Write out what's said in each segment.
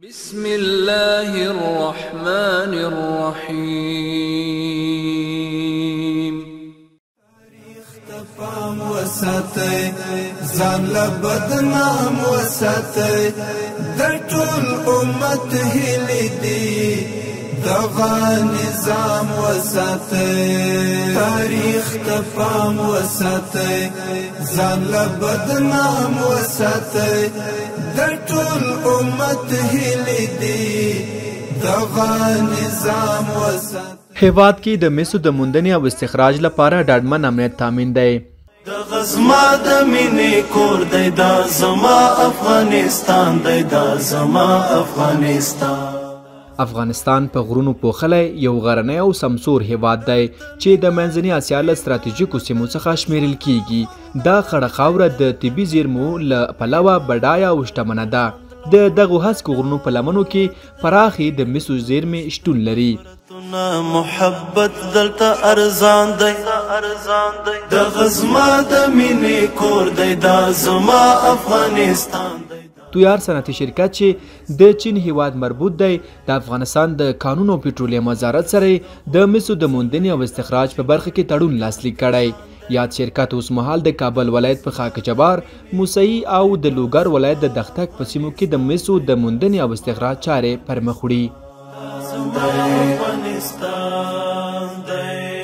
بسم الله الرحمن الرحيم تاریخ تفام وساتي ځان له بدنام وساتي د ټول امت هلي دي دغه نظام وساتي تاریخ تفام وساتي ځان له بدنام وساتي د ټول امت هلي دي دغه نظام وساتي هیواد کې د مسو د موندنې او استخراج لپاره ډاډمن امنیت تامین دی. د غزما د مینې کور دی دا زما افغانستان دی دا زما افغانستان. افغانستان په غرونو پوښلی یو غرنی او سمسور هیواد دی چې د منځنۍ اسیا له ستراتیژیکو سیمو څخه شمیرل کیږي. دا خړه خاوره د طبي زیرمو له پلوه بډایه او شتمنه ده. د دغو هسکو غرونو په لمنو کې پراخې د مسو زیرمې شتون لري. محبت دلته ارزان دی د غزما د مینې کور دی دا زما افغانستان دی. تویار صنعتي شرکت چې د چین هیواد مربوط دی د افغانستان د کانونو او پټرولیم وزارت سره د مسو د موندنې او استخراج په برخه کې تړون لاسلیک کړی. یاد شرکت اوس مهال د کابل ولایت په خاک جبار، موسهي او د لوګر ولایت د دختک په سیمو کې د مسو د موندنې او استخراج چارې پرمخ وړي.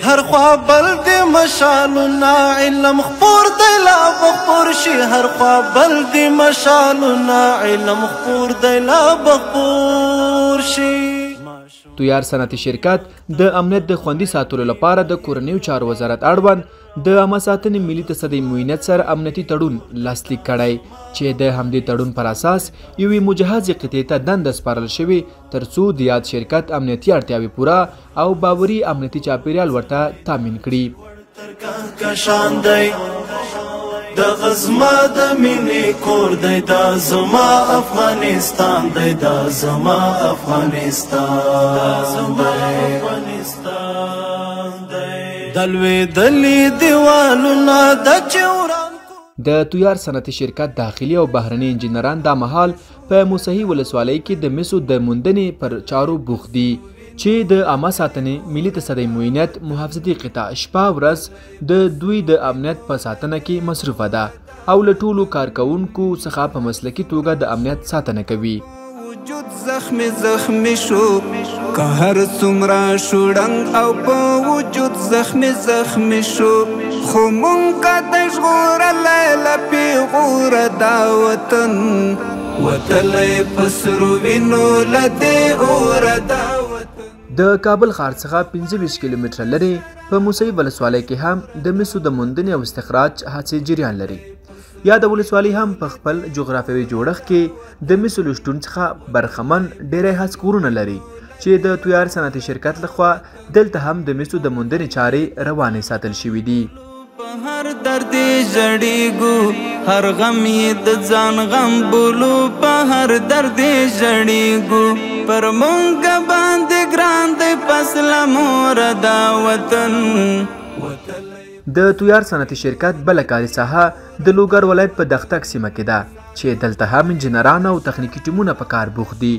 هر خوا بل دی مشالونه علم خپور دی لا بخپور شي هر خوا بل دی مشالونه علم خپور دی لا بخپور شي. تویار صنعتي شرکت د امنیت د خوندي ساتلو لپاره د کورنیو چارو وزارت اړوند د عامه ساتنې ملي تصدۍ معاینت سره امنیتي تړون لاسلیک کړی چې د همدې تړون پر اساس یوې مجهزې قطعې ته دنده سپارل شوې ترڅو د یاد شرکت امنیتي اړتیاوې پوره او باوري امنیتي چاپیریال ورته تامین کړي. د غزما د مینې کور دی دا زما افغانستان دی دا زما افغانستان د لوېدلي دیوالونه د چوران. د تویار صنعتي شرکت داخلي او بهرني انجینران دا مهال په موسهي ولسوالۍ کې د مسو د موندنې پر چارو بوخت دي چې د عامه ساتنې ملي تصدۍ معاینت محافظتي قطع شپه ورځ د دوی د امنیت په ساتنه کې مصروفه ده او له ټولو کارکوونکو څخه په مسلکي توګه د امنیت ساتنه کوي. وجود زخمی شو که هر څومره شوړنګ او په وجود زخمی شو خو مونږه د ژغورلی له پیغوره دا وطن وتلی په سرو وینو له دې اوره دا وطن. د کابل ښار څخه 25 کیلومتره لرې په موسهي ولسوالۍ کې هم د مسو د موندنې او استخراج هڅې جریان لري. یا د ولسوالۍ هم په خپل جغرافیوي جوړښت کې د مسو له شتون څخه برخمن ډېری هسکورونه لري چې د تویار صنعتي شرکت لخوا دلته هم د مسو د موندنې چارې روانې ساتل شوي دي. په هر درد ژړېږو هر غم یې د ځان غم بولو په هر درد ژړېږو پر مونږ باندې ګران دی فصله موره دا وطن. د تویار صنعتي شرکت بله کاري ساحه د لوګر ولایت په دختک سیمه کې ده چې دلته هم انجینران او تخنیکي ټیمونه په کار بوخت دي.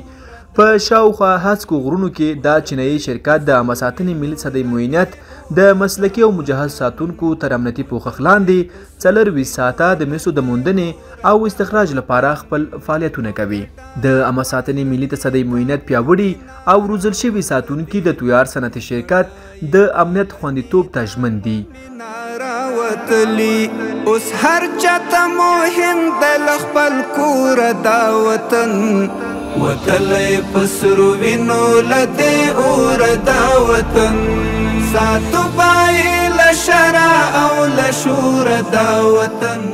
په شاوخوا هسکو غرونو کې دا چینایي شرکت د عامه ساتنې ملي تصدۍ معاینت د مسلکي او مجهز ساتونکو تر امنیتي پوښښ لاندې 24 ساعته د مسو د موندنې او استخراج لپاره خپل فعالیتونه کوي. د عامه ساتنې ملي تصدۍ معاینت پیاوړي او روزل شوي ساتونکي د تویار صنعتي شرکت د امنیت خوندیتوب ته ژمن دي. اوس هر چاته مهم دی له خپل کوره دا وطن وتلی په سرو وینو له دې اوره دا وطن ساتو پایې له شره او له شوره دا وطن.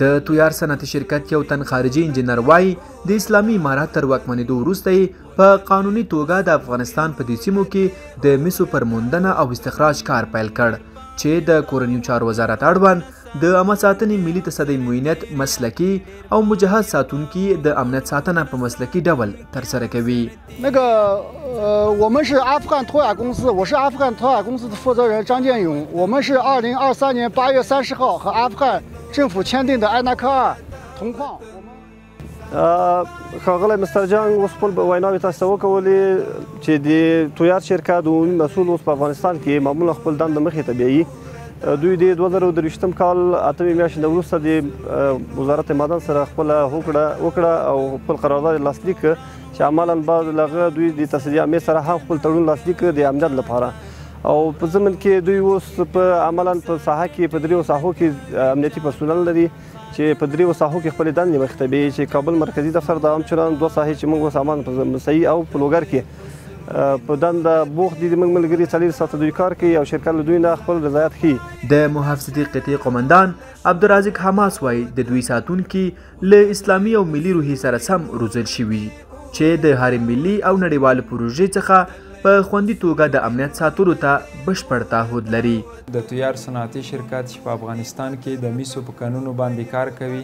د تویار صنعتي شرکت یو تن خارجي انجینر وایي د اسلامي امارات تر واکمنېدو وروسته په قانوني توګه د افغانستان په دې سیمو کې د مسو پر موندنه او استخراج کار پیل کړ چې د کورنیو چارو وزارت اړوند د عامه ساتنې ملي تصدۍ معاینت مسلکي او مجهز ساتونکي د امنیت ساتنه په مسلکي ډول ترسره کوي.我们是阿富汗托亚公司，我是阿富汗托亚公司的负责人张建勇。我们是2023年8月30号和阿富汗政府签订的埃纳克2同框。ښاغلی مستر جان اوس خپل ویناوې تاسو ته وکولې چې د تویار شرکت عمومي مسؤل اوس په افغانستان کې معمولا خپل دنده مخې ته بیایي. دوی د 2023 کال 8 میاشتې نه وروسته د وزارت معدن سره خپله هوکړه وکړه او خپل قرارداد لاسلیک کړ چې عملا بعد له هغه دوی د تصدیعامې سره هم خپل تړون لاسلیک کړ د امنیت لپاره. او په ضمن کې دوی اوس په عملا په ساحه کې په دریو ساحو کې امنیتي پرسونل لري چې په دریو ساحو کې خپلې دندې مخې ته بیایي چې کابل مرکزي دفتر د همچنان 2 ساحې چې موږ اوس امان په مسعي او په لوګر کې په دنده بوخت دي. زموږ ملګري 4 ساعته دوی کار کوي او شرکت له دوی نه خپل رضایت ښيي. د محافظتي قطعې قومندان عبدالرازق حماس وایي د دوی ساتونکي له اسلامي او ملي روحیې سره سم روزل شوي چې د هرې ملي او نړیوالو پروژې څخه په خوندي توګه د امنیت ساتلو ته بشپړ تعهد لري. د تویار صنعتي شرکت چې په افغانستان کې د میسو په کانونو باندې کار کوي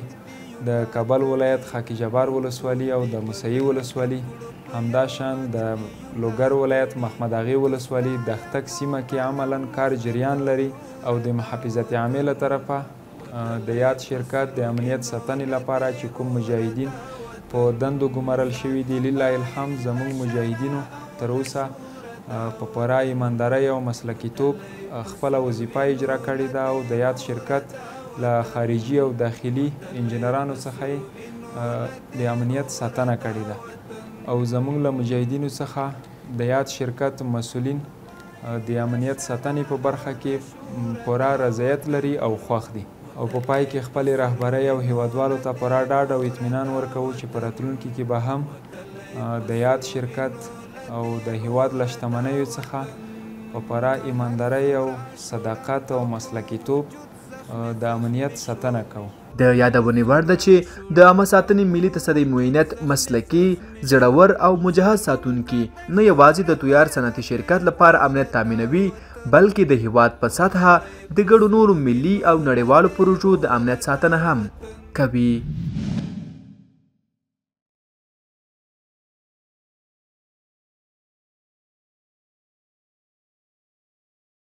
د کابل ولایت خاکی جبار ولسوالي او د مسعي ولسوالي، همداشان د لوګر ولایت محمد اغې ولسوالي د ختک سیمه کې عملا کار جریان لري او د محافظت عامه له طرفه د یاد شرکت د امنیت ساتنې لپاره چې کوم مجاهدین په دندو ګمارل شوي دي لله الحمد زموږ مجاهدینو تر اوسه په پوره ایماندارۍ او مسلکیتوب خپله وظیفه اجرا کړې ده او د یاد شرکت له خارجي او داخلي انجینرانو څخه د امنیت ساتنه کړې ده او زموږ له مجاهدینو څخه د یاد شرکت مسؤلین د امنیت ساتنې په برخه کې پوره رضایت لري او خوښ دي او په پای کې خپلې رهبرۍ او هیوادوالو ته پوره ډاډ او اطمینان ورکوو چې په راتلونکي کې به هم د یاد شرکت او د هیواد له شتمنیو څخه په پوره ایماندارۍ او صداقت او مسلکیتوب د امنیت ساتنه کوو. د یادونې وړ ده چې د عامه ساتنې ملي تصدۍ معینت مسلکي، زړور او مجهز ساتونکي نه یوازې د تویار صنعتي شرکت لپاره امنیت تامینوي بلکې د هیواد په سطحه د ګڼو نورو ملي او نړیوالو پروژو د امنیت ساتنه هم کوي.